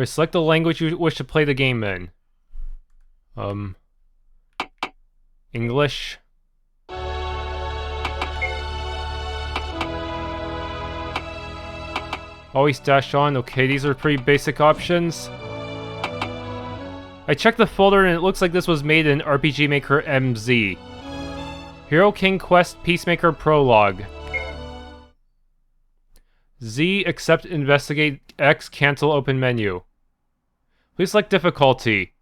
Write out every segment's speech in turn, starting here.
Or select the language you wish to play the game in. English. Always dash on. Okay, these are pretty basic options. I checked the folder and it looks like this was made in RPG Maker MZ. Hero King Quest Peacemaker Prologue. Z, accept, investigate, X, cancel, open menu. Please select difficulty.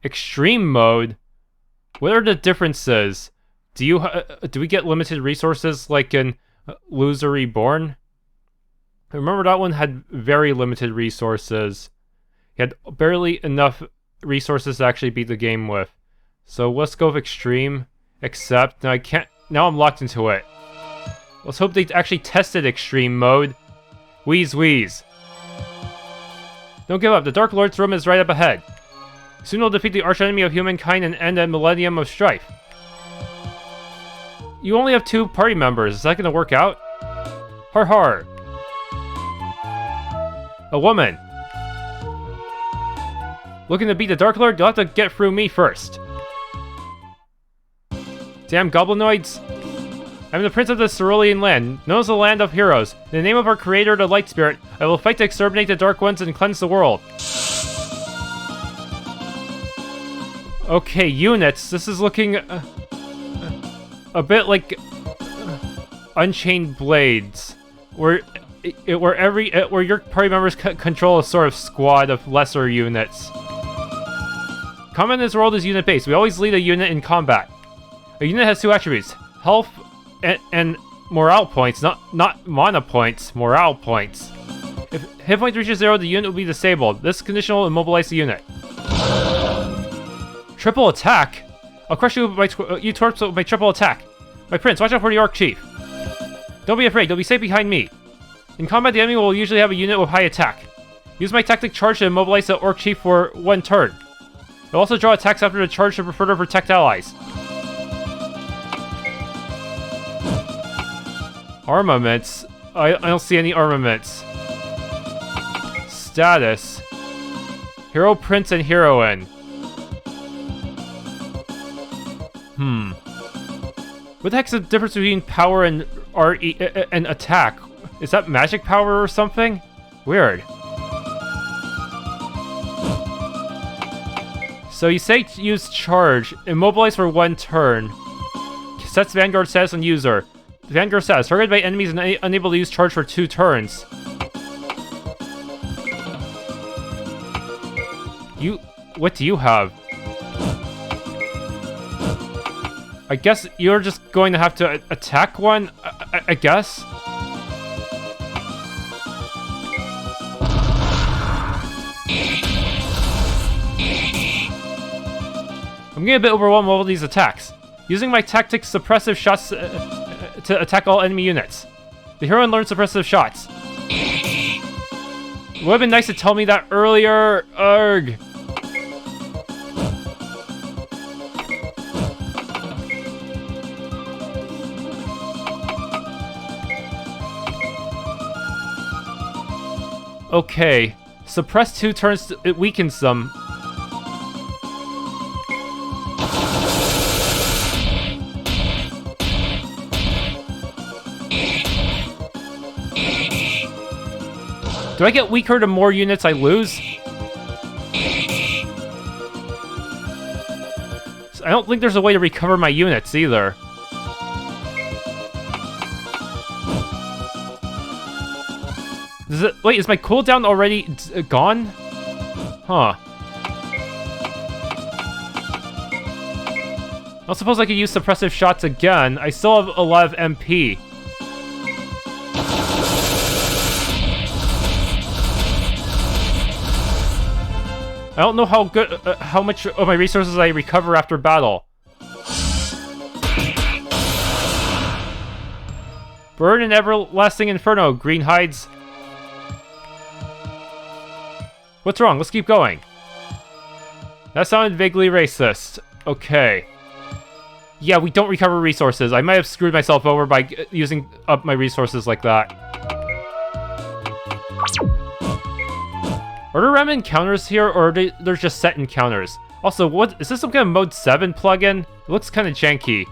Extreme mode? What are the differences? Do we get limited resources like in Loser Reborn? I remember that one had very limited resources. You had barely enough resources to actually beat the game with. So let's go with extreme. Accept. Now I can't. Now I'm locked into it. Let's hope they actually tested extreme mode. Wheeze wheeze. Don't give up. The Dark Lord's room is right up ahead. Soon we'll defeat the archenemy of humankind and end a millennium of strife. You only have 2 party members. Is that gonna work out? Har har. A woman. Looking to beat the Dark Lord? You'll have to get through me first. Damn goblinoids. I'm the Prince of the Cerulean Land, known as the Land of Heroes. In the name of our creator, the Light Spirit, I will fight to exterminate the Dark Ones and cleanse the world. Okay, units. This is looking a bit like Unchained Blades, where your party members control a sort of squad of lesser units. Combat in this world is unit-based. We always lead a unit in combat. A unit has 2 attributes: health and morale points, not mana points, morale points. If hit point reaches 0, the unit will be disabled. This condition will immobilize the unit. Triple attack? I'll crush you with you twerps with my triple attack. My prince, watch out for the Orc Chief. Don't be afraid, you'll be safe behind me. In combat, the enemy will usually have a unit with high attack. Use my tactic charge to immobilize the Orc Chief for 1 turn. I'll also draw attacks after the charge to further protect allies. Armaments? I don't see any armaments. Status. Hero, Prince, and Heroine. What the heck's the difference between power and and attack? Is that magic power or something? Weird. So you say use charge, immobilize for 1 turn. Sets Vanguard status on user. Vanguard status, targeted by enemies and unable to use charge for 2 turns. What do you have? I guess you're just going to have to attack one, I guess? I'm getting a bit overwhelmed with all these attacks. Using my tactics, suppressive shots to attack all enemy units. The Heroine learned suppressive shots. Would have been nice to tell me that earlier. Arg. Okay. Suppress 2 turns, it weakens them. Do I get weaker the more units I lose? I don't think there's a way to recover my units either. Wait, is my cooldown already gone? Huh. I don't suppose I could use suppressive shots again. I still have a lot of MP. I don't know how much of my resources I recover after battle. Burn in everlasting inferno, green hides. What's wrong? Let's keep going. That sounded vaguely racist. Okay. Yeah, we don't recover resources. I might have screwed myself over by using up my resources like that. Are there random encounters here, or are they're just set encounters? Also, what is this, some kind of Mode 7 plugin? It looks kind of janky.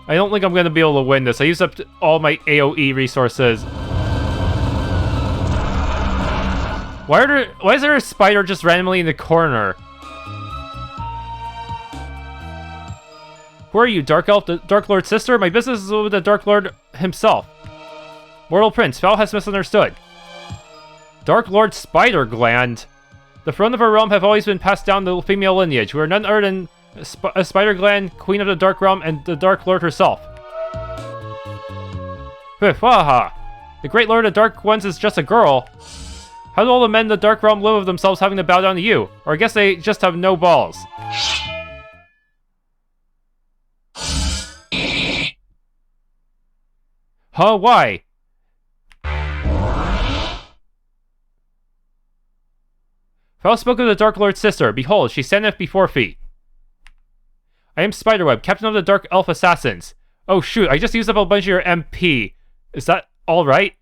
I don't think I'm going to be able to win this. I used up all my AoE resources. Why is there a spider just randomly in the corner? Who are you, Dark Elf, the Dark Lord's sister? My business is with the Dark Lord himself. Mortal Prince, Foul has misunderstood. Dark Lord Spidergland. The throne of our realm have always been passed down the female lineage. We are none other than Spidergland, Queen of the Dark Realm, and the Dark Lord herself. Waha! The Great Lord of Dark Ones is just a girl. How do all the men in the Dark Realm live with themselves having to bow down to you? Or I guess they just have no balls. Huh? Why? Foul spoke of the Dark Lord's sister. Behold, she standeth before thee. I am Spiderweb, captain of the Dark Elf Assassins. Oh shoot, I just used up a bunch of your MP. Is that alright?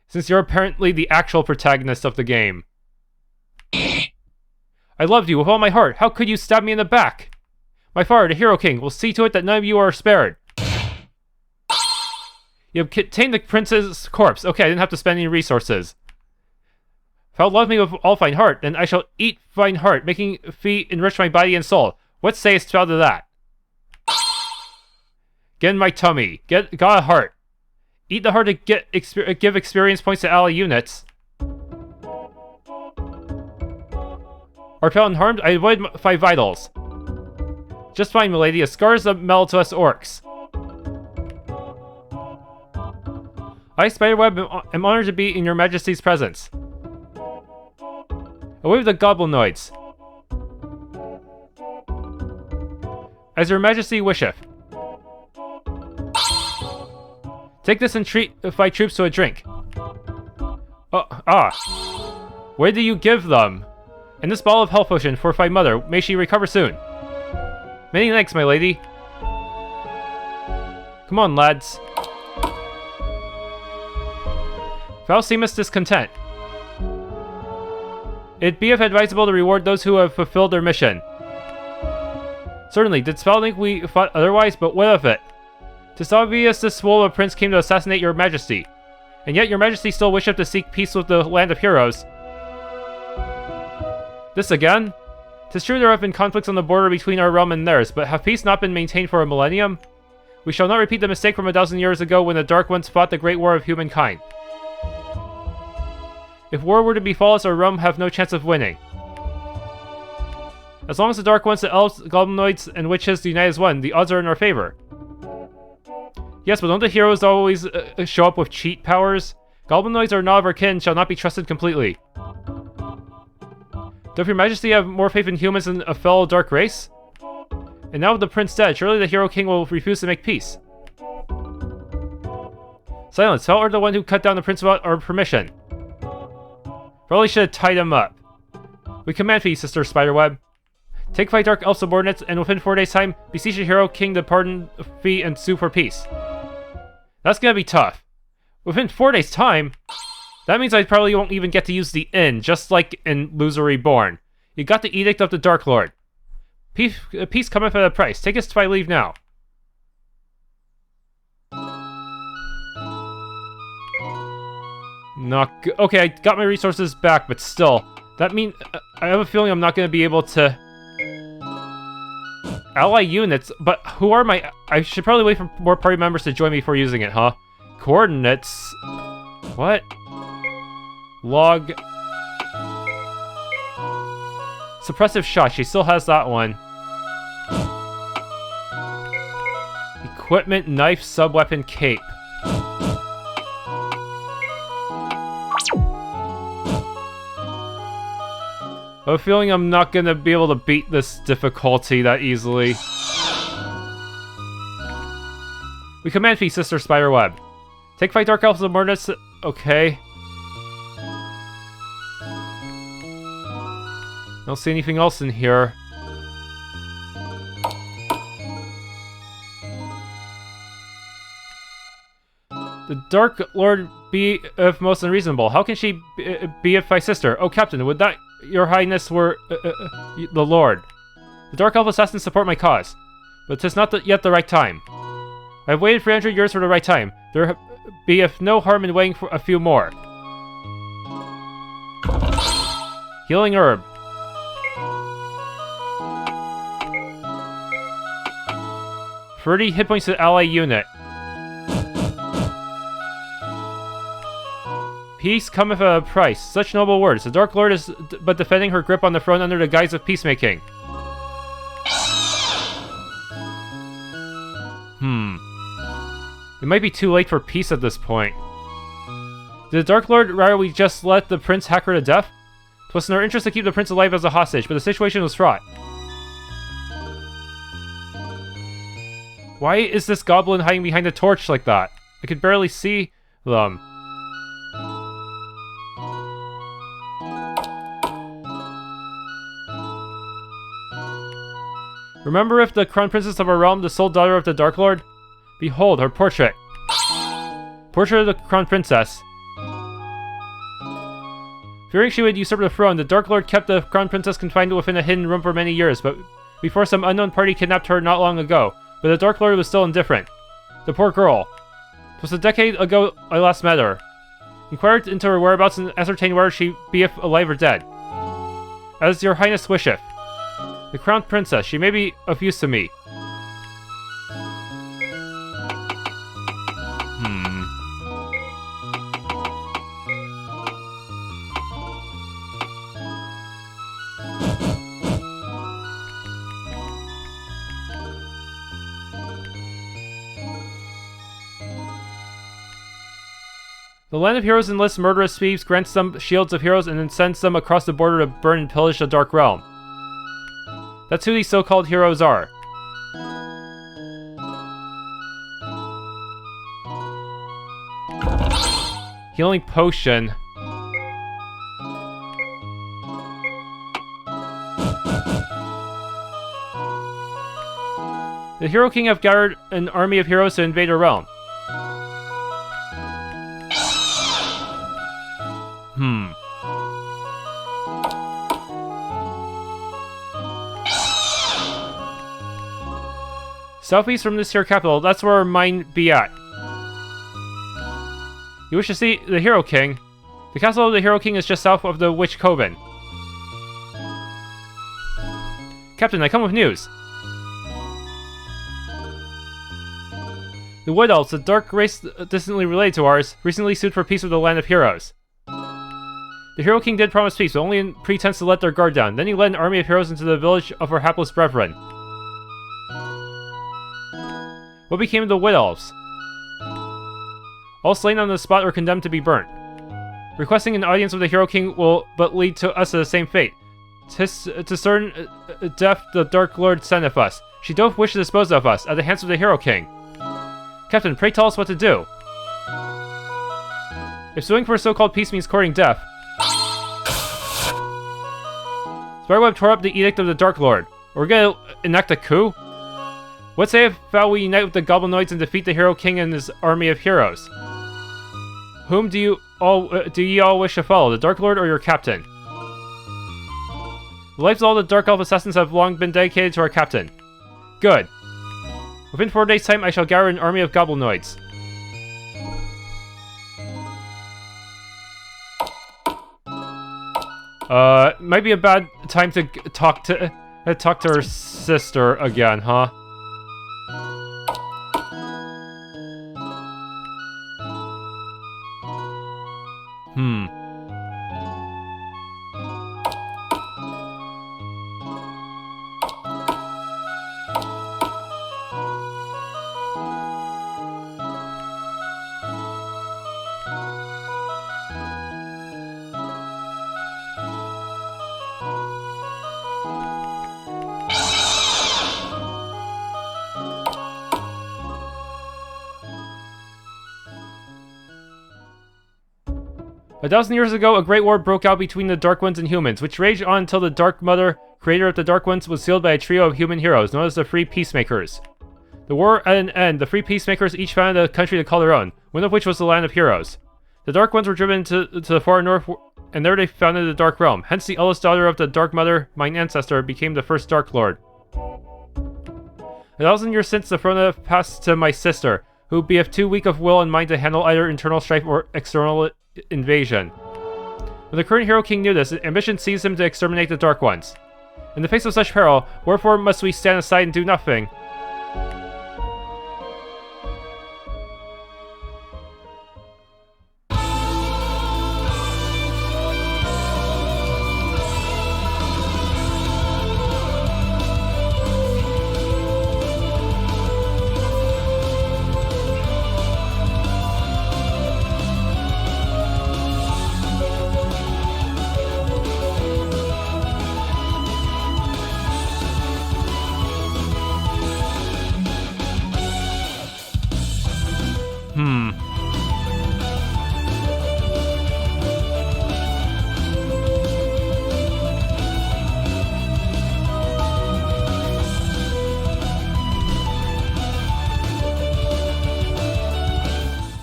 Since you're apparently the actual protagonist of the game. I loved you with all my heart. How could you stab me in the back? My father, the Hero King, will see to it that none of you are spared. You have obtained the prince's corpse. Okay, I didn't have to spend any resources. If thou love me with all thine heart, then I shall eat thine heart, making thee enrich my body and soul. What sayest thou to that? Get in my tummy. Got a heart. Eat the heart to give experience points to ally units. Art thou unharmed? I avoid 5 vitals. Just fine, milady. A scar is a medal to us orcs. I, Spiderweb, am honored to be in your majesty's presence. Away with the goblinoids. As your majesty wisheth. Take this and treat thy troops to a drink. Where do you give them? And this bottle of health potion for thy mother. May she recover soon. Many thanks, my lady. Come on, lads. Thou seemest discontent. It beeth advisable to reward those who have fulfilled their mission. Certainly, did Spell think we fought otherwise, but what of it? 'Tis obvious this fool of a prince came to assassinate your majesty. And yet your majesty still wisheth to seek peace with the land of heroes. This again? 'Tis true there have been conflicts on the border between our realm and theirs, but have peace not been maintained for a millennium? We shall not repeat the mistake from 1,000 years ago when the Dark Ones fought the Great War of Humankind. If war were to befall us, our realm have no chance of winning. As long as the Dark Ones, the Elves, Goblinoids, and Witches unite as one, the odds are in our favor. Yes, but don't the heroes always show up with cheat powers? Goblinoids are not of our kin, shall not be trusted completely. Doth your majesty have more faith in humans than a fellow dark race? And now with the prince dead, surely the Hero King will refuse to make peace. Silence, thou art the one who cut down the prince without our permission. Probably should have tied him up. We command thee, Sister Spiderweb. Take thy dark elf subordinates, and within 4 days' time, beseech the Hero King to pardon thee and sue for peace. That's gonna be tough. Within 4 days' time? That means I probably won't even get to use the inn, just like in Loser Reborn. You got the Edict of the Dark Lord. Peace cometh at a price. Take us to thy leave now. Not good. Okay, I got my resources back, but still. That means I have a feeling I'm not going to be able to ally units, but who are my... I should probably wait for more party members to join me before using it, huh? Coordinates... What? Log... Suppressive shot, she still has that one. Equipment, knife, subweapon, cape. I have a feeling I'm not gonna be able to beat this difficulty that easily. We command thee, Sister Spiderweb. Take 5 Dark Elves subordinates. Okay. I don't see anything else in here. The Dark Lord be if most unreasonable. How can she be if my sister? Oh, Captain, would that your highness were the Lord. The Dark Elf assassins support my cause, but 'tis not yet the right time. I've waited 300 years for the right time. There be if no harm in waiting for a few more. Healing herb. For 30 hit points to the ally unit. Peace cometh at a price. Such noble words. The Dark Lord is but defending her grip on the throne under the guise of peacemaking. It might be too late for peace at this point. Did the Dark Lord rather we just let the prince hack her to death? It was in our interest to keep the prince alive as a hostage, but the situation was fraught. Why is this goblin hiding behind a torch like that? I could barely see them. Remember if the crown princess of our realm, the sole daughter of the Dark Lord? Behold, her portrait. Portrait of the crown princess. Fearing she would usurp the throne, the Dark Lord kept the crown princess confined within a hidden room for many years, but before some unknown party kidnapped her not long ago. But the Dark Lord was still indifferent. The poor girl. It was a decade ago I last met her. Inquired into her whereabouts and ascertained whether she be alive or dead. As your highness wisheth. The crown princess, she may be of use to me. The Land of Heroes enlists murderous thieves, grants them shields of heroes, and then sends them across the border to burn and pillage the Dark Realm. That's who these so-called heroes are. Healing potion. The Hero King have gathered an army of heroes to invade our realm. Southeast from this here capital, that's where our mine be at. You wish to see the Hero King? The castle of the Hero King is just south of the Witch Coven. Captain, I come with news. The Wood Elves, a dark race distantly related to ours, recently sued for peace with the Land of Heroes. The Hero King did promise peace, but only in pretense to let their guard down. Then he led an army of heroes into the village of our hapless brethren. What became of the Wood Elves? All slain on the spot or condemned to be burnt. Requesting an audience with the Hero King will but lead to us to the same fate. 'Tis to certain death the Dark Lord sendeth us. She doth wish to dispose of us at the hands of the Hero King. Captain, pray tell us what to do. If suing for so-called peace means courting death, Spiderweb tore up the edict of the Dark Lord. We're gonna enact a coup? What say if we unite with the Goblinoids and defeat the Hero King and his army of heroes? Whom do ye all wish to follow, the Dark Lord or your captain? The lives of all the Dark Elf assassins have long been dedicated to our captain. Good. Within 4 days' time, I shall gather an army of Goblinoids. Might be a bad time to talk to her sister again, huh? A 1,000 years ago, a great war broke out between the Dark Ones and humans, which raged on until the Dark Mother, creator of the Dark Ones, was sealed by a trio of human heroes known as the Three Peacemakers. The war at an end, the free peacemakers each founded a country to call their own, one of which was the Land of Heroes. The Dark Ones were driven to the far north, and there they founded the Dark Realm. Hence, the eldest daughter of the Dark Mother, my ancestor, became the first Dark Lord. 1,000 years since, the throne passed to my sister, who beeth too weak of will and mind to handle either internal strife or external invasion. When the current Hero King knew this, ambition seized him to exterminate the Dark Ones. In the face of such peril, wherefore must we stand aside and do nothing?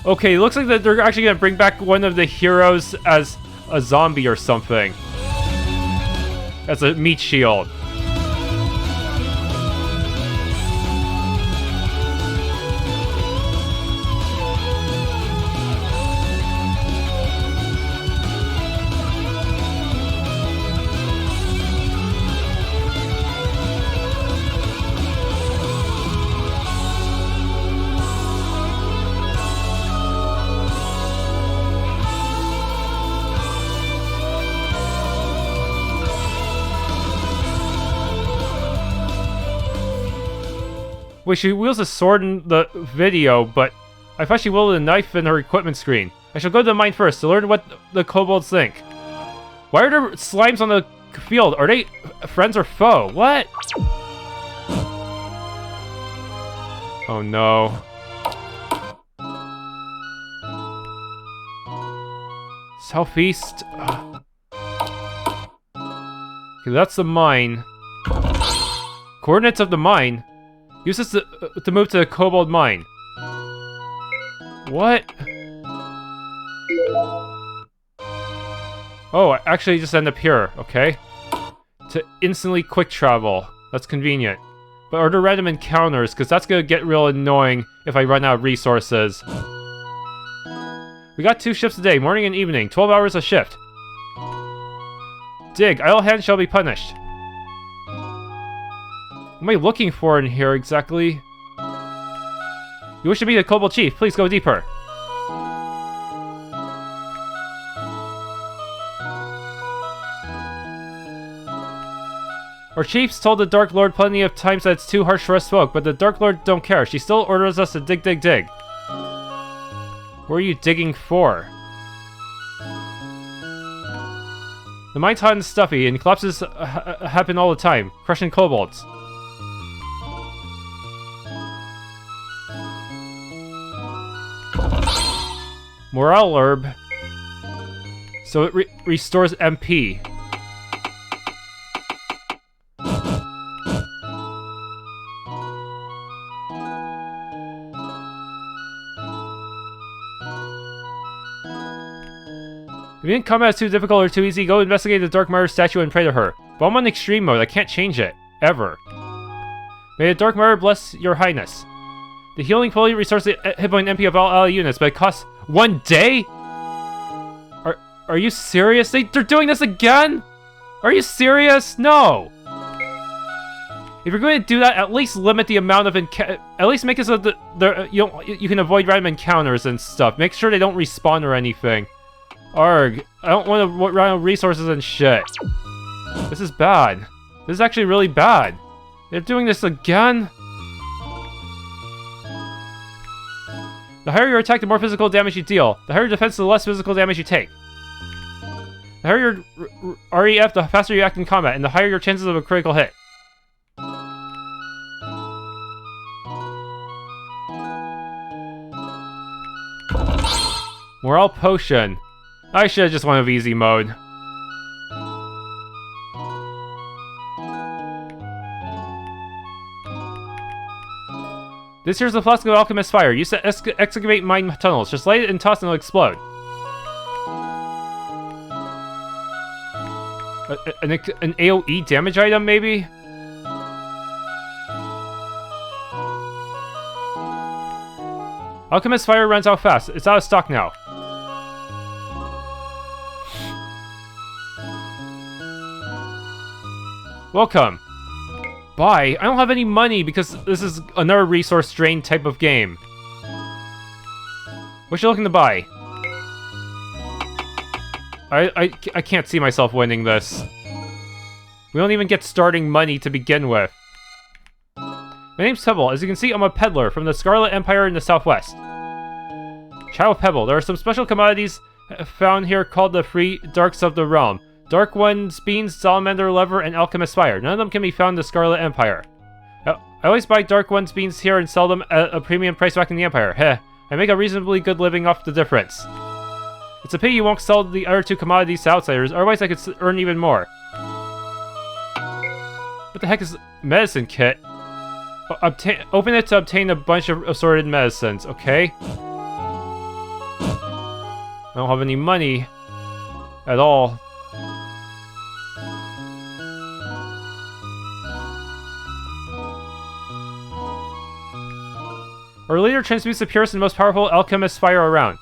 Okay, it looks like that they're actually gonna bring back one of the heroes as a zombie or something. As a meat shield. Wait, she wields a sword in the video, but I thought she wielded a knife in her equipment screen. I shall go to the mine first to learn what the kobolds think. Why are there slimes on the field? Are they friends or foe? What? Oh no. Southeast. Okay, that's the mine. Coordinates of the mine. Use this to move to the Kobold Mine. What? Oh, I actually just end up here, okay. To instantly quick travel. That's convenient. But are there random encounters? Because that's gonna get real annoying if I run out of resources. We got 2 shifts a day, morning and evening. 12 hours a shift. Dig. Idle hands shall be punished. What am I looking for in here exactly? You wish to meet the Kobold Chief, please go deeper. Our chiefs told the Dark Lord plenty of times that it's too harsh for us folk, but the Dark Lord don't care. She still orders us to dig, dig, dig. What are you digging for? The mine's hot and stuffy, and collapses happen all the time, crushing kobolds. Morale herb. So it restores MP. If you think combat is too difficult or too easy, go investigate the Dark Mother statue and pray to her. But I'm on extreme mode, I can't change it. Ever. May the Dark Mother bless your highness. The healing fully restores the hit point MP of all ally units, but it costs 1 day? Are you serious? They're doing this again? Are you serious? No! If you're going to do that, at least limit the amount of at least make it so that you can avoid random encounters and stuff. Make sure they don't respawn or anything. Arg, I don't want to run out of resources and shit. This is bad. This is actually really bad. They're doing this again? The higher your attack, the more physical damage you deal. The higher your defense, the less physical damage you take. The higher your REF, the faster you act in combat, and the higher your chances of a critical hit. Morale potion. I should have just went with easy mode. This here's the flask of alchemist fire. Use to excavate mine tunnels. Just light it and toss and it'll explode. An AoE damage item, maybe? Alchemist fire runs out fast. It's out of stock now. Welcome. Bye. I don't have any money because this is another resource drain type of game. What you looking to buy? I can't see myself winning this. We don't even get starting money to begin with. My name's Pebble. As you can see, I'm a peddler from the Scarlet Empire in the southwest. Child Pebble. There are some special commodities found here called the free darks of the realm. Dark One's beans, salamander lever, and alchemist fire. None of them can be found in the Scarlet Empire. I always buy Dark One's beans here and sell them at a premium price back in the Empire. Heh. I make a reasonably good living off the difference. It's a pity you won't sell the other two commodities to outsiders, otherwise I could earn even more. What the heck is medicine kit? Open it to obtain a bunch of assorted medicines, okay? I don't have any money at all. Our leader transmutes the purest and most powerful alchemist fire around.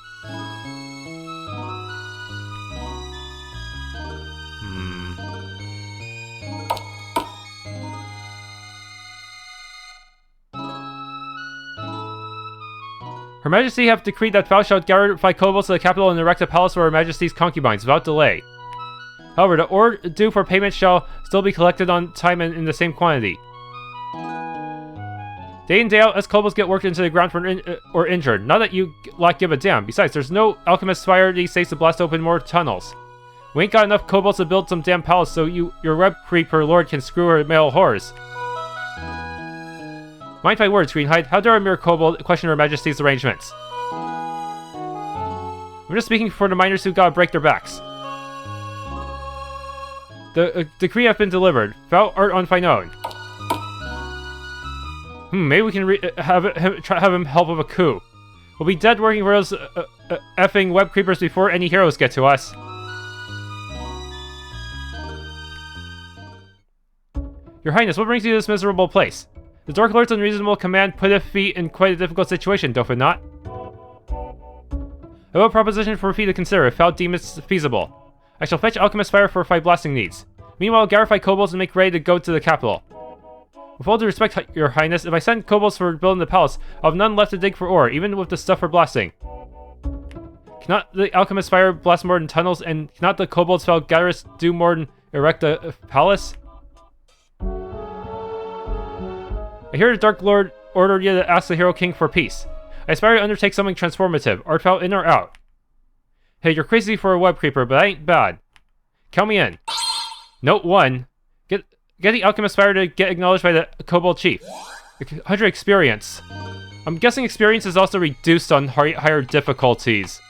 Her Majesty have decreed that thou shalt garrify kobolds to the capital and erect a palace for Her Majesty's concubines without delay. However, the ore due for payment shall still be collected on time and in the same quantity. Day in, day out, as kobolds get worked into the ground or injured. Not that you give a damn. Besides, there's no alchemist fire these days to blast open more tunnels. We ain't got enough kobolds to build some damn palace so your web creeper lord can screw her male whores. Mind my words, Greenhide. How dare a mere kobold question Her Majesty's arrangements? I'm just speaking for the miners who gotta break their backs. The decree have been delivered. Thou art on thine own. Maybe we can have him help with a coup. We'll be dead working for those effing web creepers before any heroes get to us. Your Highness, what brings you to this miserable place? The Dark Lord's unreasonable command putteth thee in quite a difficult situation, doth it not? I have a proposition for thee to consider, if thou deemest feasible. I shall fetch alchemist fire for thy blasting needs. Meanwhile, garrify kobolds and make ready to go to the capital. With all due respect, Your Highness, if I send kobolds for building the palace, I'll have none left to dig for ore, even with the stuff for blasting. Cannot the alchemist fire blast more than tunnels, and cannot the kobolds fell gatherers do more than erect a palace? I hear the Dark Lord ordered you to ask the Hero King for peace. I aspire to undertake something transformative. Art thou in or out? Hey, you're crazy for a web creeper, but I ain't bad. Count me in. Note 1. Get the alchemist fire to get acknowledged by the Kobold Chief. 100 experience. I'm guessing experience is also reduced on higher difficulties.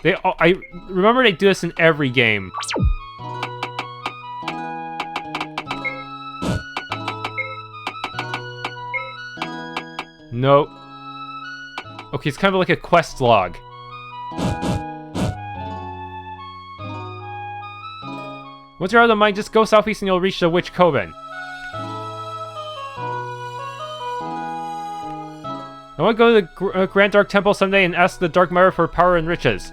I remember they do this in every game. Nope. Okay, it's kind of like a quest log. Once you're out of the mine, just go southeast and you'll reach the Witch Coven. I want to go to the Grand Dark Temple someday and ask the Dark Mother for power and riches.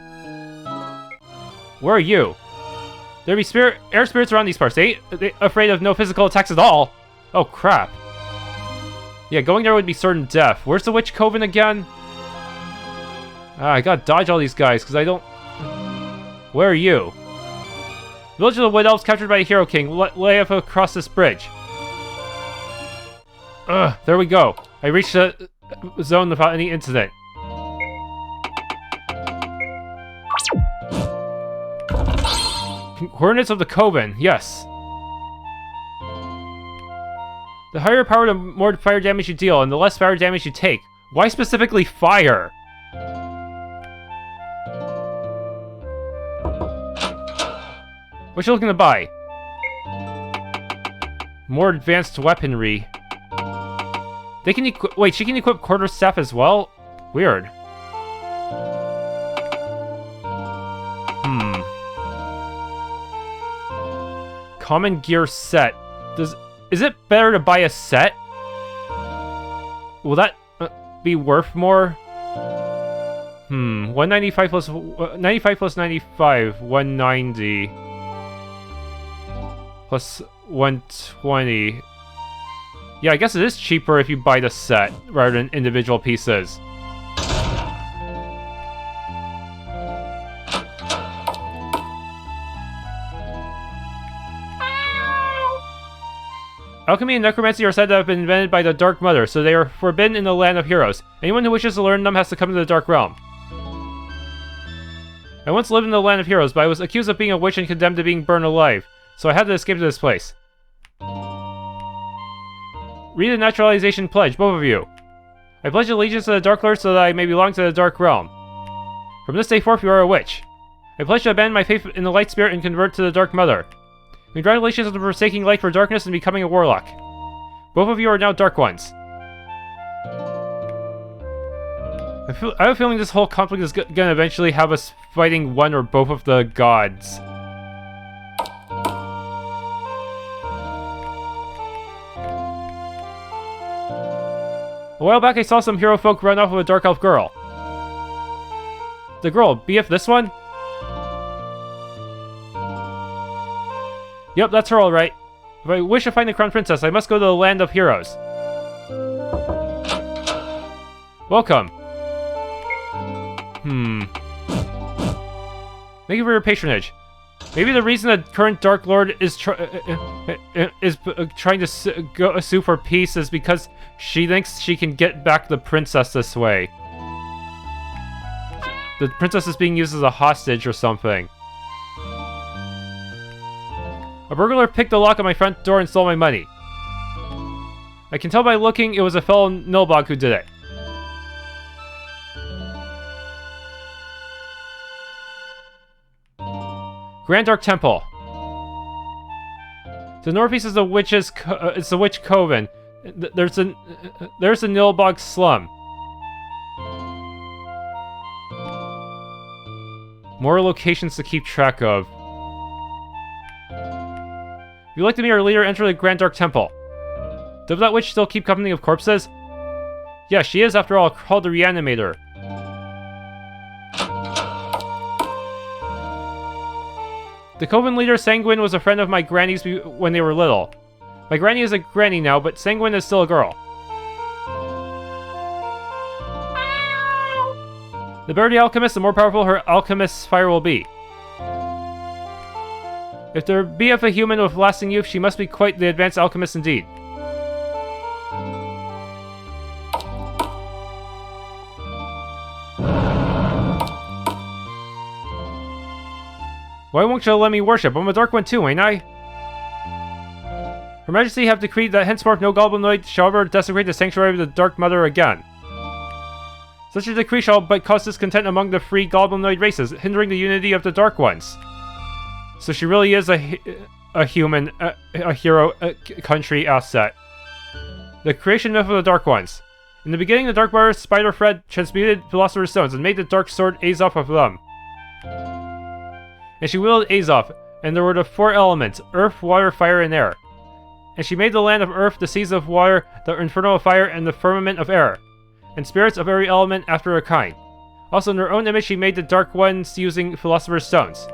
Where are you? There be air spirits around these parts. They ain't afraid of no physical attacks at all. Oh crap. Yeah, going there would be certain death. Where's the Witch Coven again? I gotta dodge all these guys, because I don't... Where are you? Village of the Wood Elves captured by the Hero King. Lay up across this bridge. There we go. I reached the zone without any incident. Coordinates of the Coven, yes. The higher power, the more fire damage you deal, and the less fire damage you take. Why specifically fire? What you looking to buy? More advanced weaponry. They can wait, she can equip quarterstaff as well? Weird. Common gear set. Is it better to buy a set? Will that be worth more? 195 plus 95 plus 95, 190 plus 120. Yeah, I guess it is cheaper if you buy the set rather than individual pieces. Alchemy and necromancy are said to have been invented by the Dark Mother, so they are forbidden in the Land of Heroes. Anyone who wishes to learn them has to come to the Dark Realm. I once lived in the Land of Heroes, but I was accused of being a witch and condemned to being burned alive, so I had to escape to this place. Read the Naturalization Pledge, both of you. I pledge allegiance to the Dark Lord so that I may belong to the Dark Realm. From this day forth, you are a witch. I pledge to abandon my faith in the Light Spirit and convert to the Dark Mother. Congratulations on forsaking light for darkness and becoming a warlock. Both of you are now Dark Ones. I have a feeling this whole conflict is gonna eventually have us fighting one or both of the gods. A while back I saw some hero folk run off with a dark elf girl. The girl, BF this one? Yep, that's her alright. If I wish to find the Crown Princess, I must go to the Land of Heroes. Welcome. Thank you for your patronage. Maybe the reason the current Dark Lord is trying to sue for peace is because she thinks she can get back the princess this way. The princess is being used as a hostage or something. A burglar picked the lock on my front door and stole my money. I can tell by looking it was a fellow Nilbog who did it. Grand Dark Temple. To the northeast is the it's the witch Coven. There's the Nilbog Slum. More locations to keep track of. If you'd like to meet our leader, enter the Grand Dark Temple. Does that witch still keep company of corpses? Yeah, she is, after all, called the Reanimator. The Coven leader, Sanguine, was a friend of my granny's when they were little. My granny is a granny now, but Sanguine is still a girl. The better the alchemist, the more powerful her alchemist's fire will be. If there be of a human with lasting youth, she must be quite the advanced alchemist indeed. Why won't you let me worship? I'm a Dark One too, ain't I? Her Majesty have decreed that henceforth no goblinoid shall ever desecrate the sanctuary of the Dark Mother again. Such a decree shall but cause discontent among the free goblinoid races, hindering the unity of the Dark Ones. So she really is a human, a hero, a country asset. The creation myth of the Dark Ones. In the beginning, the Dark Lord Spidergland transmuted Philosopher's Stones and made the Dark Sword Azov of them. And she wielded Azov, and there were the four elements, earth, water, fire, and air. And she made the land of earth, the seas of water, the inferno of fire, and the firmament of air, and spirits of every element after a kind. Also in her own image she made the Dark Ones using Philosopher's Stones.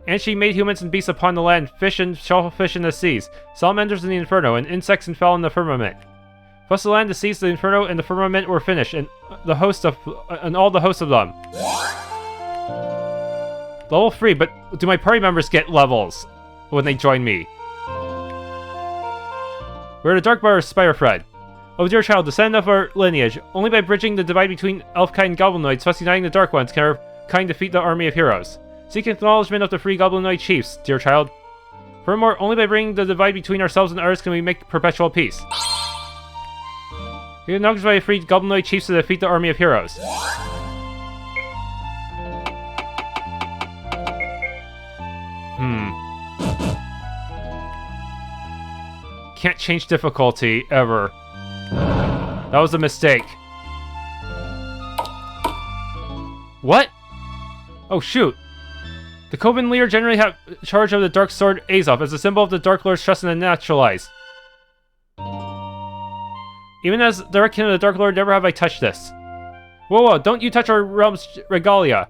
And she made humans and beasts upon the land, fish and shellfish in the seas, salamanders in the inferno, and insects and fowl in the firmament. Thus the land, the seas, the inferno, and the firmament were finished, and all the hosts of them. Level 3, but do my party members get levels when they join me? We're the Dark Lord Spidergland. Oh dear child, descendant of our lineage, only by bridging the divide between elf-kind and goblinoids, thus uniting the Dark Ones, can our kind defeat the army of heroes. Seek acknowledgement of the free goblinoid chiefs, dear child. Furthermore, only by bringing the divide between ourselves and others can we make perpetual peace. We acknowledge by the free goblinoid chiefs to defeat the army of heroes. Can't change difficulty, ever. That was a mistake. What? Oh, shoot. The Coven leader generally have charge of the Dark Sword Azov as a symbol of the Dark Lord's trust in the naturalized. Even as direct kin of the Dark Lord, never have I touched this. Whoa, whoa, don't you touch our realm's regalia.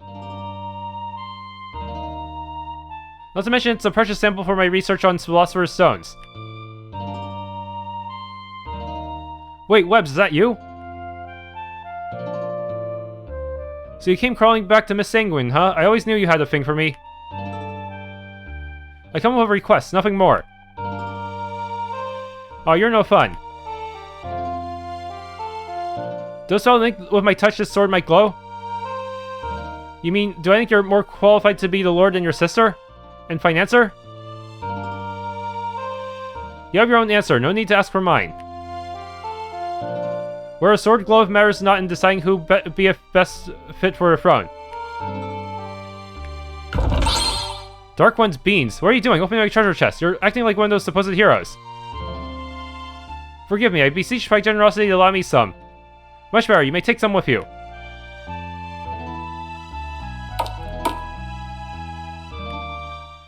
Not to mention, it's a precious sample for my research on Philosopher's Stones. Wait, Webbs, is that you? So you came crawling back to Miss Sanguine, huh? I always knew you had a thing for me. I come with a request, nothing more. Oh, you're no fun. Does I think with my touch this sword might glow? You mean, do I think you're more qualified to be the Lord than your sister? And financer? You have your own answer, no need to ask for mine. Where a sword glove matters not in deciding who be best fit for the throne. Dark One's beans. What are you doing? Opening my treasure chest. You're acting like one of those supposed heroes. Forgive me, I beseech by generosity to allow me some. Much better, you may take some with you.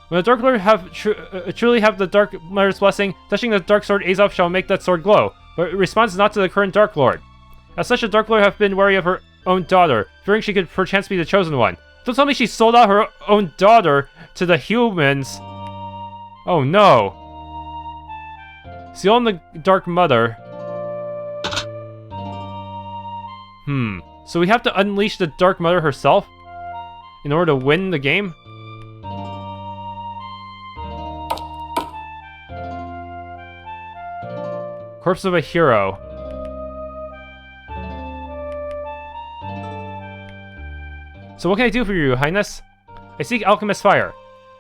When the Dark Lord truly have the Dark Mother's blessing, touching the Dark Sword Azov shall make that sword glow, but it responds not to the current Dark Lord. As such, the Dark Lord have been wary of her own daughter, fearing she could perchance be the chosen one. Don't tell me she sold out her own daughter to the humans. Oh no. Seal the Dark Mother. So we have to unleash the Dark Mother herself in order to win the game? Corpse of a hero. So what can I do for you, Your Highness? I seek Alchemist Fire.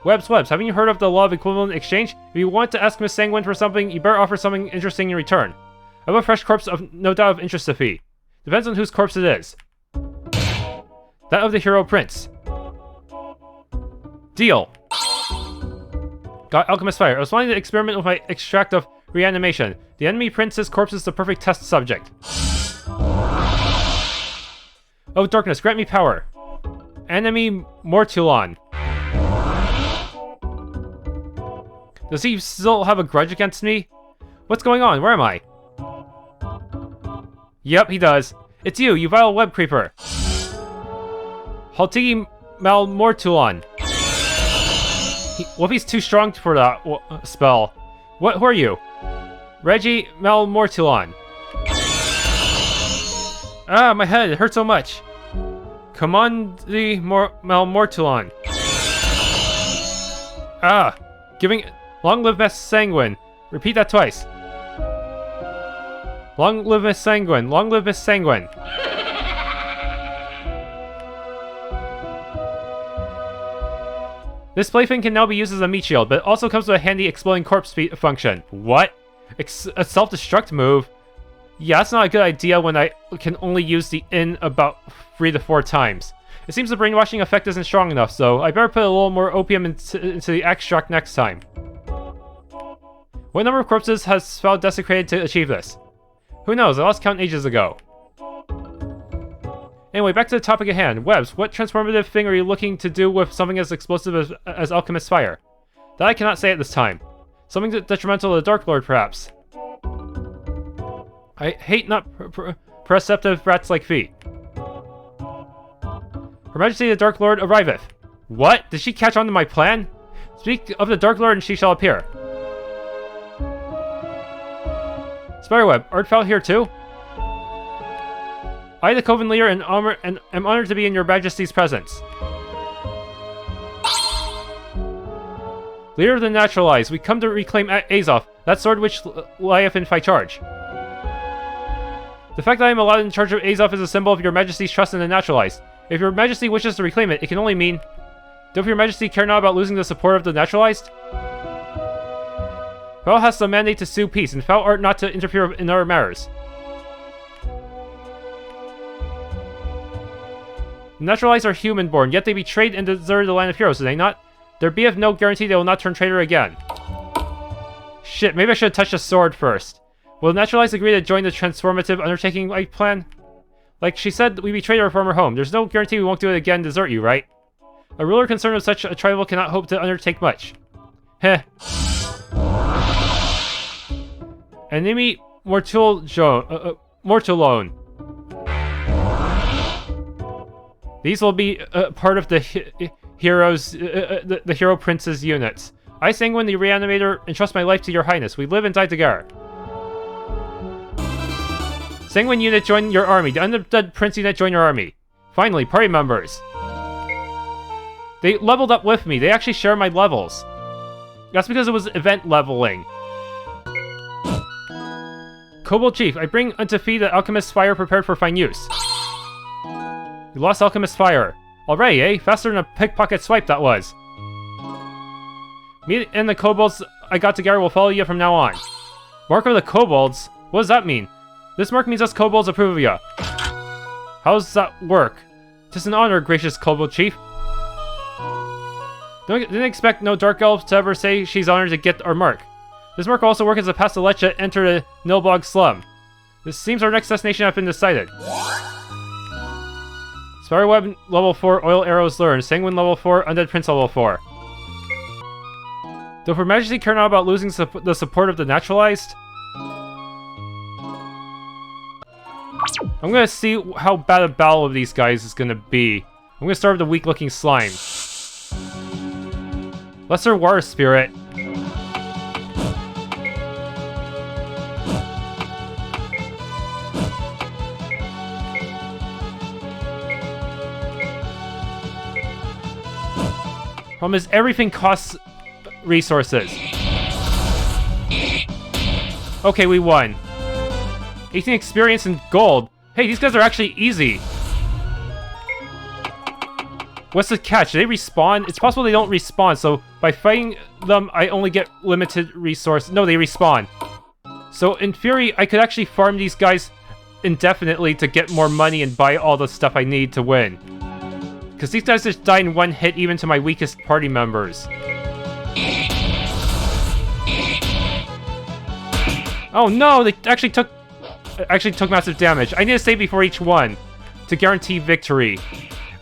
Webbs, haven't you heard of the law of equivalent exchange? If you want to ask Miss Sanguine for something, you better offer something interesting in return. I have a fresh corpse of no doubt of interest to fee. Depends on whose corpse it is. That of the hero prince. Deal. Got Alchemist Fire. I was wanting to experiment with my extract of reanimation. The enemy prince's corpse is the perfect test subject. Oh, darkness, grant me power. Enemy Mortulon. Does he still have a grudge against me? What's going on? Where am I? Yep, he does. It's you vile web creeper. Haltigi Malmortulon. What if he's too strong for that spell? Who are you? Reggie Malmortulon. Ah, my head, it hurts so much. Commandi Malmortulon. Ah, giving... Long live Miss Sanguine. Repeat that twice. Long live Miss Sanguine. Long live Miss Sanguine. This plaything can now be used as a meat shield, but it also comes with a handy exploding corpse function. What? A self-destruct move? Yeah, that's not a good idea when I can only use the in about 3 to 4 times. It seems the brainwashing effect isn't strong enough, so I better put a little more opium into the extract next time. What number of corpses has Spell desecrated to achieve this? Who knows, I lost count ages ago. Anyway, back to the topic at hand. Webbs, what transformative thing are you looking to do with something as explosive as Alchemist Fire? That I cannot say at this time. Something detrimental to the Dark Lord, perhaps. I hate not perceptive rats like thee. Her Majesty the Dark Lord arriveth. What? Did she catch on to my plan? Speak of the Dark Lord and she shall appear. Spiderweb, art thou here too? I, the Coven leader, am honored to be in your Majesty's presence. Leader of the Naturalized, we come to reclaim Azov, that sword which lieth in thy charge. The fact that I am allowed in charge of Azov is a symbol of your Majesty's trust in the Naturalized. If your Majesty wishes to reclaim it, it can only mean... Don't your Majesty care not about losing the support of the Naturalized? Thou hast the mandate to sue peace, and thou art not to interfere in our matters. The Naturalized are human-born, yet they betrayed and deserted the land of heroes, did they not? There be of no guarantee they will not turn traitor again. Shit, maybe I should have touched the sword first. Will Naturalized agree to join the transformative undertaking I plan? Like she said, we betrayed our former home. There's no guarantee we won't do it again and desert you, right? A ruler concerned with such a tribal cannot hope to undertake much. Heh. Enemy Mortulone. These will be part of the the Hero Prince's units. I, Sanguine the Reanimator, entrust my life to your highness. We live and die together. Sanguine unit, join your army. The Undead Prince unit, join your army. Finally, party members. They leveled up with me. They actually share my levels. That's because it was event leveling. Kobold Chief, I bring unto fee the Alchemist's Fire prepared for fine use. You lost Alchemist's Fire. Already, eh? Faster than a pickpocket swipe that was. Me and the kobolds I got together will follow you from now on. Mark of the kobolds? What does that mean? This mark means us kobolds approve of you. How does that work? Tis an honor, gracious kobold chief. Didn't expect no dark elf to ever say she's honored to get our mark. This mark will also work as a pass to let you enter the Nilbog Slum. This seems our next destination has been decided. Spiderweb level 4, oil arrows learned. Sanguine level 4, undead prince level 4. Though Her Majesty care not about losing the support of the naturalized, I'm gonna see how bad a battle of these guys is gonna be. I'm gonna start with the weak-looking slime. Lesser War Spirit. Problem is, everything costs resources. Okay, we won. 18 experience and gold. Hey, these guys are actually easy. What's the catch? Do they respawn? It's possible they don't respawn, so by fighting them, I only get limited resource. No, they respawn. So in theory, I could actually farm these guys indefinitely to get more money and buy all the stuff I need to win. Because these guys just die in one hit even to my weakest party members. Oh no, they actually took massive damage. I need to save before each one to guarantee victory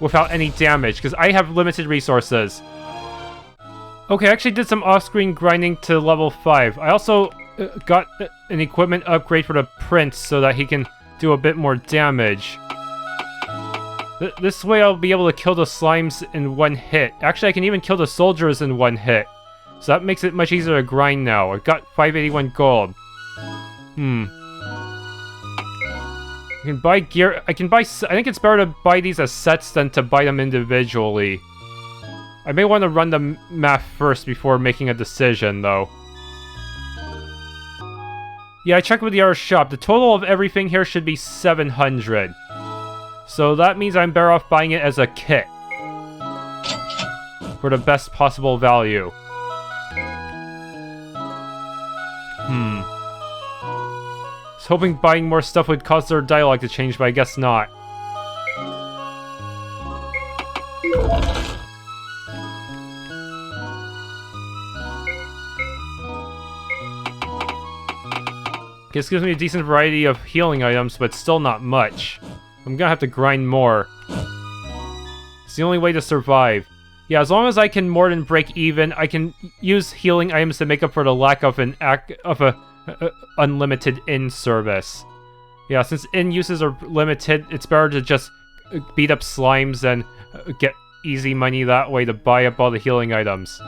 without any damage, because I have limited resources. Okay, I actually did some off-screen grinding to level 5. I also got an equipment upgrade for the prince so that he can do a bit more damage. This way I'll be able to kill the slimes in one hit. Actually, I can even kill the soldiers in one hit. So that makes it much easier to grind now. I got 581 gold. I can buy gear. I think it's better to buy these as sets than to buy them individually. I may want to run the math first before making a decision, though. Yeah, I checked with the other shop. The total of everything here should be 700. So that means I'm better off buying it as a kit. For the best possible value. I was hoping buying more stuff would cause their dialogue to change, but I guess not. This gives me a decent variety of healing items, but still not much. I'm gonna have to grind more. It's the only way to survive. Yeah, as long as I can more than break even, I can use healing items to make up for the lack of an unlimited inn service. Yeah, since inn uses are limited, it's better to just beat up slimes and get easy money that way to buy up all the healing items.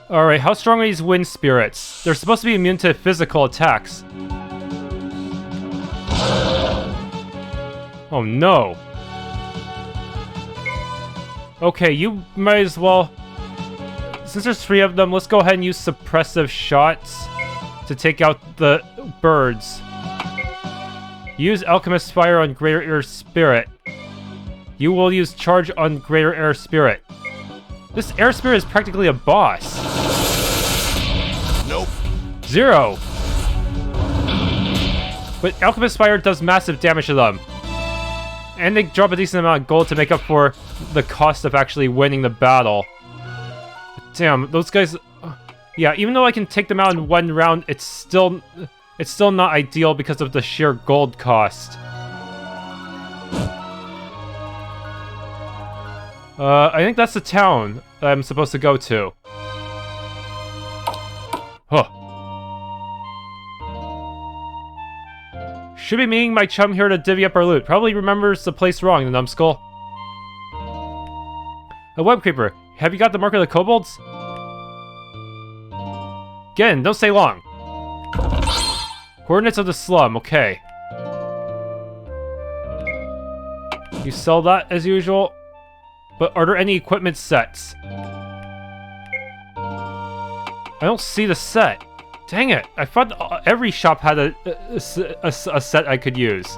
Alright, how strong are these wind spirits? They're supposed to be immune to physical attacks. Oh no. Okay, you might as well... Since there's 3 of them, let's go ahead and use suppressive shots to take out the birds. Use Alchemist's Fire on Greater Air Spirit. You will use Charge on Greater Air Spirit. This Air Spirit is practically a boss. Nope. 0. But Alchemist's Fire does massive damage to them. And they drop a decent amount of gold to make up for the cost of actually winning the battle. Damn, those guys... Yeah, even though I can take them out in one round, it's still It's still not ideal because of the sheer gold cost. I think that's the town that I'm supposed to go to. Huh. Should be meeting my chum here to divvy up our loot. Probably remembers the place wrong, the numbskull. A web creeper. Have you got the mark of the kobolds? Get in, don't stay long. Coordinates of the slum, okay. You sell that as usual. But are there any equipment sets? I don't see the set. Dang it, I thought every shop had a set I could use.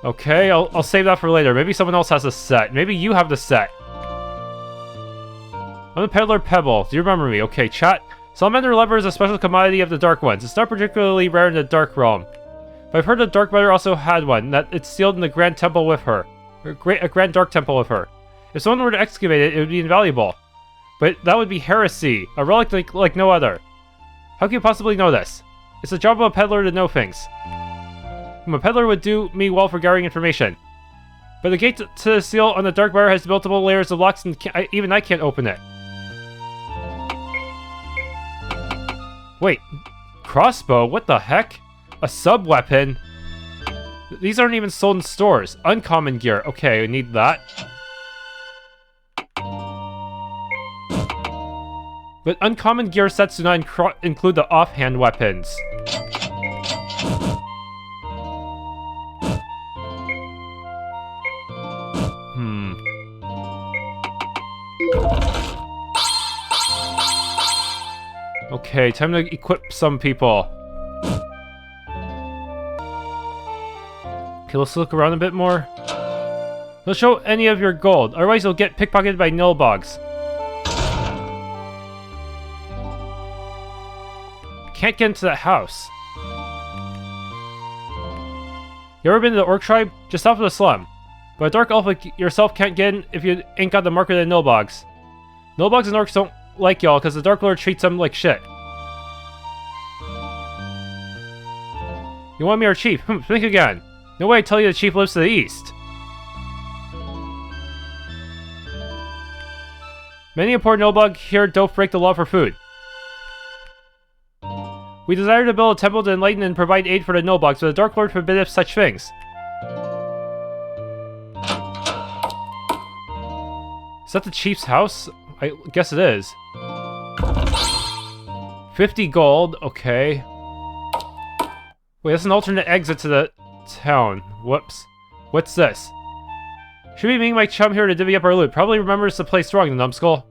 Okay, I'll save that for later. Maybe someone else has a set. Maybe you have the set. I'm the Peddler Pebble. Do you remember me? Okay, chat. Salamander leather is a special commodity of the Dark Ones. It's not particularly rare in the Dark Realm. But I've heard the Dark Mother also had one, that it's sealed in the Grand Temple with her. A Grand Dark Temple with her. If someone were to excavate it, it would be invaluable. But that would be heresy, a relic like no other. How can you possibly know this? It's the job of a peddler to know things. A peddler would do me well for gathering information. But the gate to the seal on the Dark Bar has multiple layers of locks and even I can't open it. Wait, crossbow? What the heck? A sub-weapon? These aren't even sold in stores. Uncommon gear. Okay, we need that. But uncommon gear sets do not include the offhand weapons. Okay, time to equip some people. Okay, let's look around a bit more. Don't show any of your gold, otherwise you'll get pickpocketed by Nilbogs. Can't get into that house. You ever been to the Orc tribe? Just south of the slum. But a dark elf like yourself can't get in if you ain't got the mark of the Nilbogs. Nilbogs and Orcs don't like y'all because the Dark Lord treats them like shit. You want me our chief? Think again. No way I tell you the chief lives to the east. Many a poor Nilbog here don't break the law for food. We desire to build a temple to enlighten and provide aid for the Nilbogs, but the Dark Lord forbiddeth such things. Is that the chief's house? I guess it is. 50 gold, okay. Wait, that's an alternate exit to the town. Whoops. What's this? Should be meeting my chum here to divvy up our loot. Probably remembers the place wrong, the numbskull.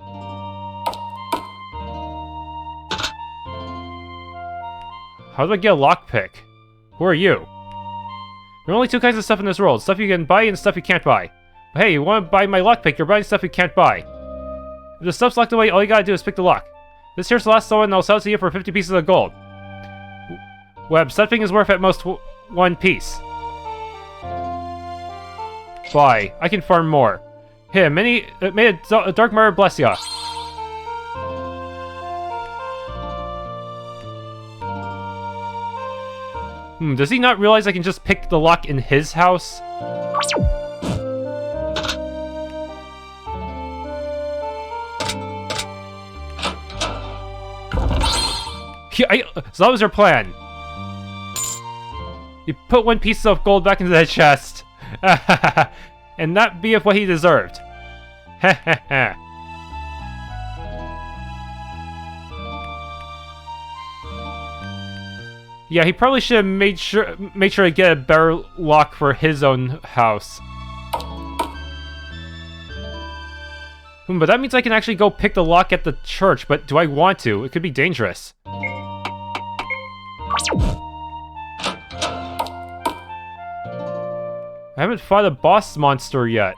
How do I get a lockpick? Who are you? There are only two kinds of stuff in this world. Stuff you can buy and stuff you can't buy. But hey, you want to buy my lockpick, you're buying stuff you can't buy. If the stuff's locked away, all you gotta do is pick the lock. This here's the last one, and I'll sell it to you for 50 pieces of gold. Web, that thing is worth at most 1 piece. Buy. I can farm more. Here, may a dark murder bless ya. Does he not realize I can just pick the lock in his house? Yeah, so that was your plan. You put 1 piece of gold back into the chest. And that be of what he deserved. Heh. Yeah, he probably should have made sure to get a better lock for his own house. But that means I can actually go pick the lock at the church, but do I want to? It could be dangerous. I haven't fought a boss monster yet.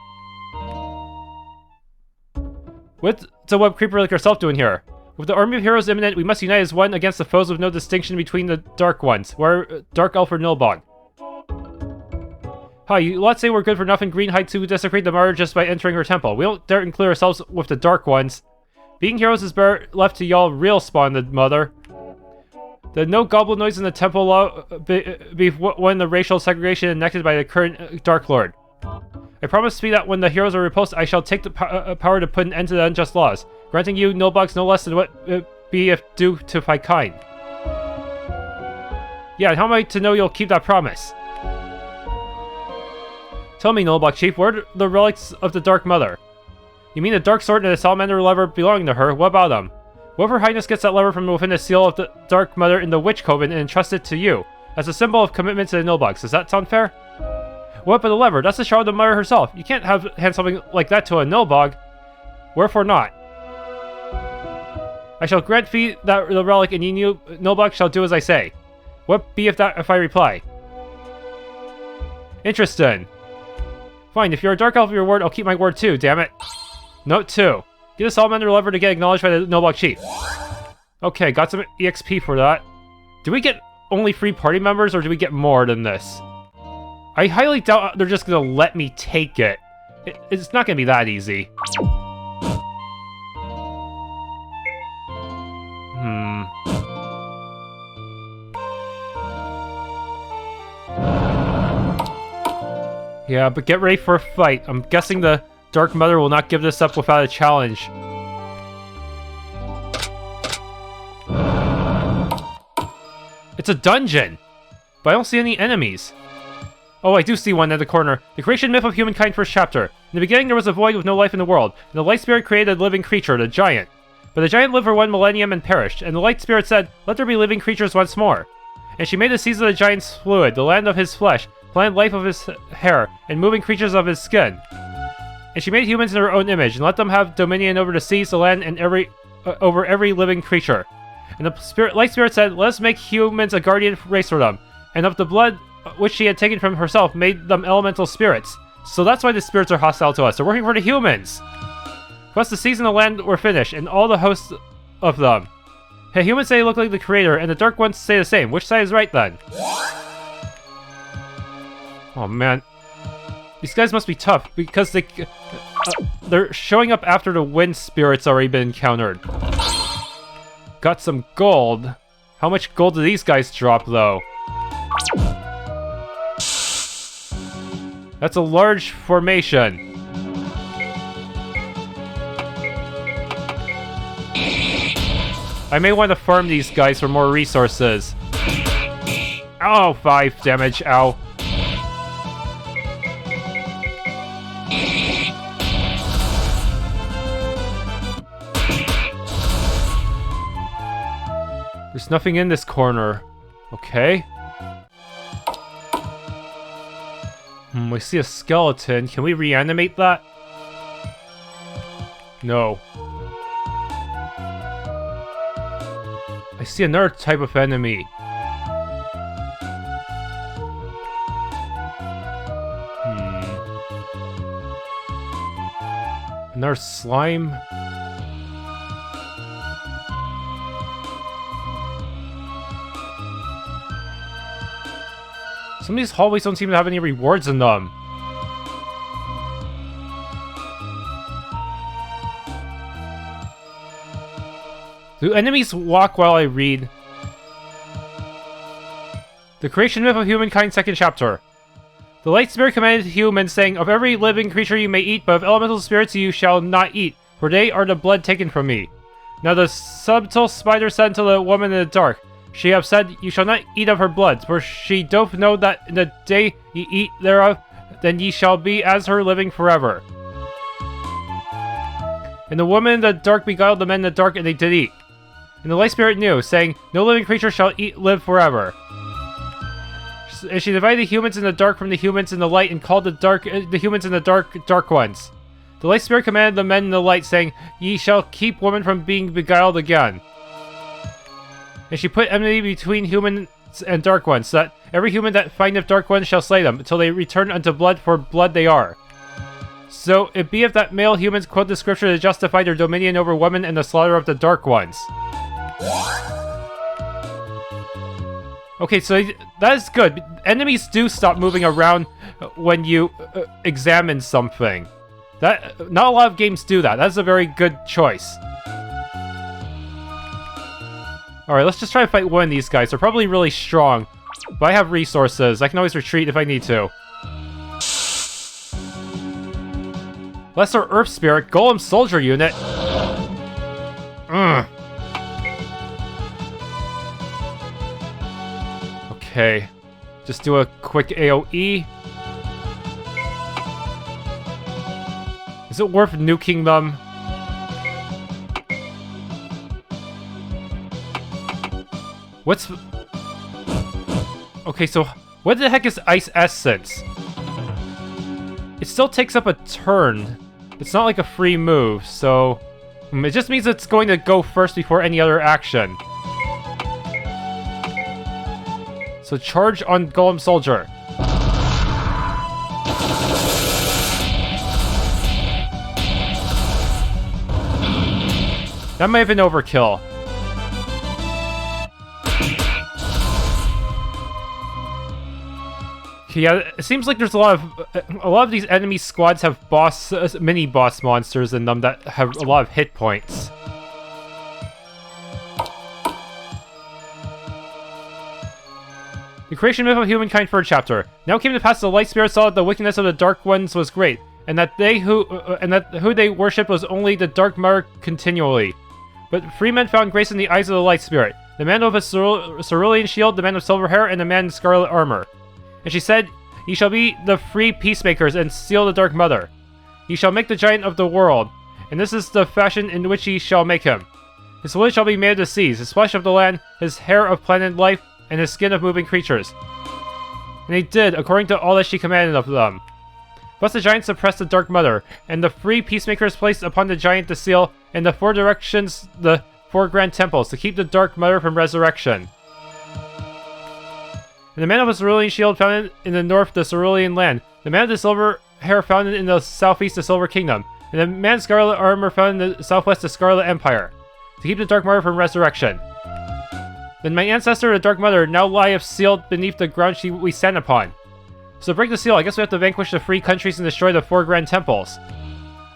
What's a web creeper like yourself doing here? With the army of heroes imminent, we must unite as one against the foes with no distinction between the Dark Ones. We're Dark Elf or Nilbog. Hi, you lot say we're good for nothing green hide to desecrate the martyr just by entering her temple. We don't dare include ourselves with the Dark Ones. Being heroes is better left to y'all real spawn, the mother. The no goblin noise in the temple law be when the racial segregation enacted by the current Dark Lord. I promise to be that when the heroes are repulsed, I shall take the power to put an end to the unjust laws, granting you Nilbogs no less than what be if due to my kind. Yeah, and how am I to know you'll keep that promise? Tell me, Nilbog Chief, where are the relics of the Dark Mother? You mean the Dark Sword and the salamander lever belonging to her? What about them? What if Her Highness gets that lever from within the seal of the Dark Mother in the Witch Coven and entrusts it to you, as a symbol of commitment to the Nilbogs? Does that sound fair? What about the lever? That's the shard of the Mother herself. You can't hand something like that to a Nilbog. Wherefore not? I shall grant fee that the relic, and you Nilbog shall do as I say. What be if I reply? Interesting. Fine, if you're a Dark Elf of your word, I'll keep my word too, damn it. Note 2. Get a salamander lever to get acknowledged by the Nilbog Chief. Okay, got some EXP for that. Do we get only 3 party members, or do we get more than this? I highly doubt they're just gonna let me take it. It's not gonna be that easy. Yeah, but get ready for a fight. I'm guessing the Dark Mother will not give this up without a challenge. It's a dungeon! But I don't see any enemies. Oh, I do see one at the corner. The creation myth of humankind, first chapter. In the beginning there was a void with no life in the world, and the Light Spirit created a living creature, the Giant. But the Giant lived for 1 millennium and perished, and the Light Spirit said, "Let there be living creatures once more." And she made the seas of the Giant's fluid, the land of his flesh, plant life of his hair, and moving creatures of his skin. And she made humans in her own image, and let them have dominion over the seas, the land, and over every living creature. And the Light Spirit said, "Let us make humans a guardian race for them." And of the blood which she had taken from herself, made them elemental spirits. So that's why the spirits are hostile to us. They're working for the humans. Plus the seas and the land were finished, and all the hosts of them. Hey, humans say they look like the creator, and the dark ones say the same. Which side is right, then? Oh, man. These guys must be tough, because they're showing up after the wind spirit's already been encountered. Got some gold. How much gold do these guys drop, though? That's a large formation. I may want to farm these guys for more resources. Oh, 5 damage, ow. There's nothing in this corner. Okay. We see a skeleton. Can we reanimate that? No. I see another type of enemy. Another slime? Some of these hallways don't seem to have any rewards in them. Do enemies walk while I read? The creation myth of humankind, second chapter. The Light Spirit commanded humans, saying, "Of every living creature you may eat, but of elemental spirits you shall not eat, for they are the blood taken from me." Now the subtle spider said to the woman in the dark, "She have said, you shall not eat of her blood, for she doth know that in the day ye eat thereof, then ye shall be as her living forever." And the woman in the dark beguiled the men in the dark, and they did eat. And the Light Spirit knew, saying, "No living creature shall live forever." And she divided the humans in the dark from the humans in the light, and called the humans in the dark ones. The Light Spirit commanded the men in the light, saying, "Ye shall keep women from being beguiled again." And she put enmity between humans and dark ones, so that every human that findeth dark ones shall slay them, until they return unto blood, for blood they are. So it be if that male humans quote the scripture to justify their dominion over women and the slaughter of the dark ones. Okay, so that is good. Enemies do stop moving around when you examine something. Not a lot of games do that. That's a very good choice. Alright, let's just try to fight one of these guys. They're probably really strong, but I have resources. I can always retreat if I need to. Lesser Earth Spirit, Golem Soldier Unit. Okay. Just do a quick AoE. Is it worth nuking them? What's... Okay, so what the heck is Ice Essence? It still takes up a turn. It's not like a free move, so... It just means it's going to go first before any other action. So charge on Golem Soldier. That might have been overkill. Yeah, it seems like there's a lot of these enemy squads have mini boss monsters in them that have a lot of hit points. The creation myth of humankind for a chapter. Now came to pass the light spirit saw that the wickedness of the dark ones was great, and that who they worshipped was only the dark mother continually. But free men found grace in the eyes of the light spirit. The man of a cerulean shield, the man of silver hair, and the man in scarlet armor. And she said, "Ye shall be the free peacemakers and seal the Dark Mother. Ye shall make the giant of the world, and this is the fashion in which ye shall make him. His wood shall be made of the seas, his flesh of the land, his hair of planet life, and his skin of moving creatures." And they did, according to all that she commanded of them. Thus the giant suppressed the Dark Mother, and the free peacemakers placed upon the giant the seal, in the four directions the four grand temples, to keep the Dark Mother from resurrection. And the man of a cerulean shield found in the north the cerulean land. The man of the silver hair found in the southeast the silver kingdom. And the man of scarlet armor found in the southwest the scarlet empire. To keep the Dark Mother from resurrection. Then my ancestor, the Dark Mother, now lieth sealed beneath the ground we stand upon. So to break the seal, I guess we have to vanquish the free countries and destroy the four grand temples.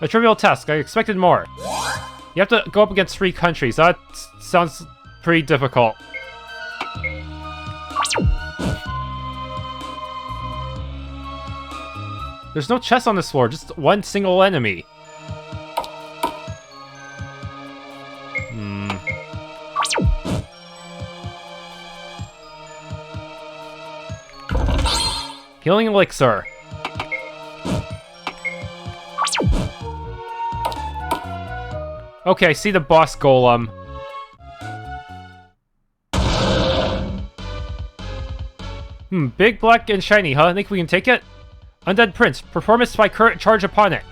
A trivial task, I expected more. You have to go up against free countries, that sounds pretty difficult. There's no chest on this floor, just one single enemy. Healing Elixir. Okay, I see the boss golem. Big, black, and shiny, huh? Think we can take it? Undead Prince, performance by current charge upon it.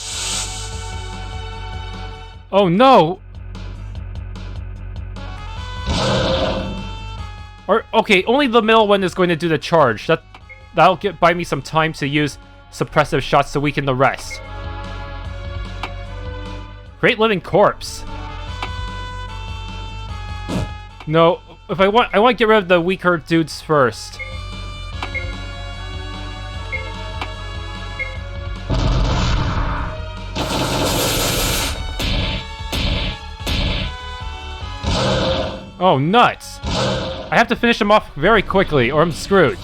Oh no! Okay, only the middle one is going to do the charge. That'll buy me some time to use suppressive shots to weaken the rest. Great Living Corpse. No, if I want to get rid of the weaker dudes first. Oh, nuts! I have to finish him off very quickly, or I'm screwed.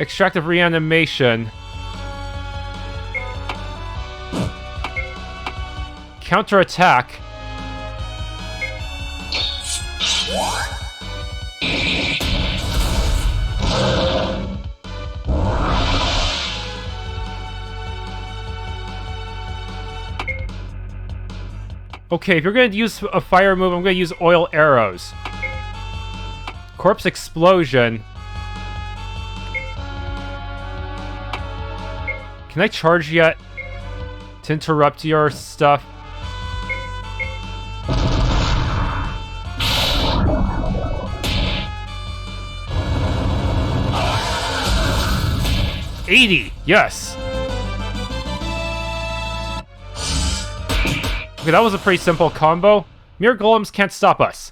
Extractive reanimation. Counterattack. Okay, if you're going to use a fire move, I'm going to use oil arrows. Corpse explosion. Can I charge yet? To interrupt your stuff? $80! Yes! Okay, that was a pretty simple combo. Mere golems can't stop us.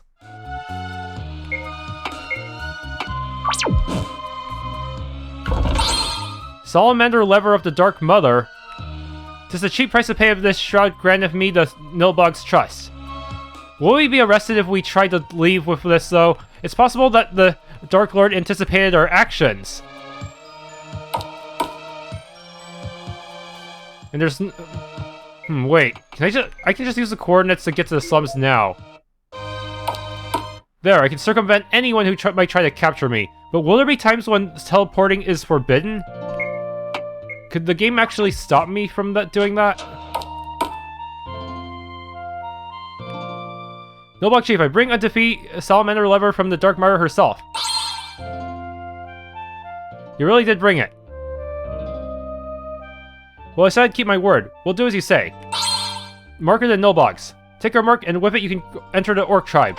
Salamander Lever of the Dark Mother. 'Tis the cheap price to pay of this shroud granteth me the Nilbog's trust. Will we be arrested if we try to leave with this, though? It's possible that the Dark Lord anticipated our actions. And there's... wait. I can just use the coordinates to get to the slums now. There, I can circumvent anyone who might try to capture me. But will there be times when teleporting is forbidden? Could the game actually stop me from doing that? Nilbog Chief, I bring a defeat Salamander Lever from the Dark Mire herself. You really did bring it. Well, I said I'd keep my word. We'll do as you say. Mark it in Nilbogs. Take our mark, and with it you can enter the Orc tribe.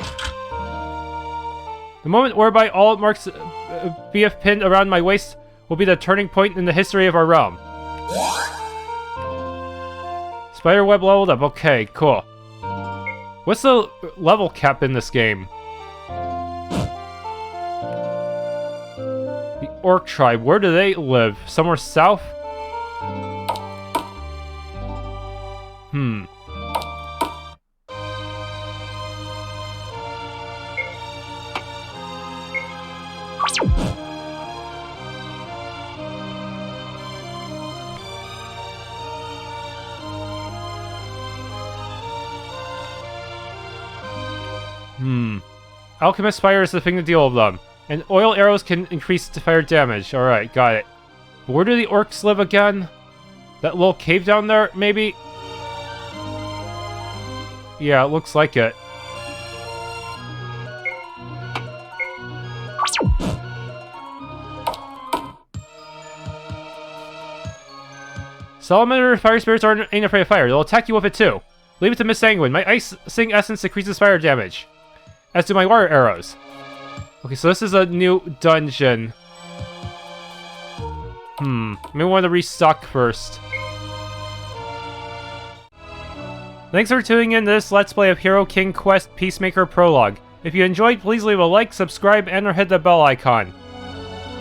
The moment whereby all marks BF pinned around my waist will be the turning point in the history of our realm. Spiderweb leveled up. Okay, cool. What's the level cap in this game? The Orc tribe. Where do they live? Somewhere south? Alchemist Fire is the thing to deal with them. And oil arrows can increase the fire damage. Alright, got it. Where do the orcs live again? That little cave down there, maybe? Yeah, it looks like it. Salamander fire spirits ain't afraid of fire. They'll attack you with it too. Leave it to Miss Sanguine. My icing essence decreases fire damage. As do my water arrows. Okay, so this is a new dungeon. Maybe I want to restock first. Thanks for tuning in to this Let's Play of Hero King Quest Peacemaker Prologue. If you enjoyed, please leave a like, subscribe, and or hit the bell icon.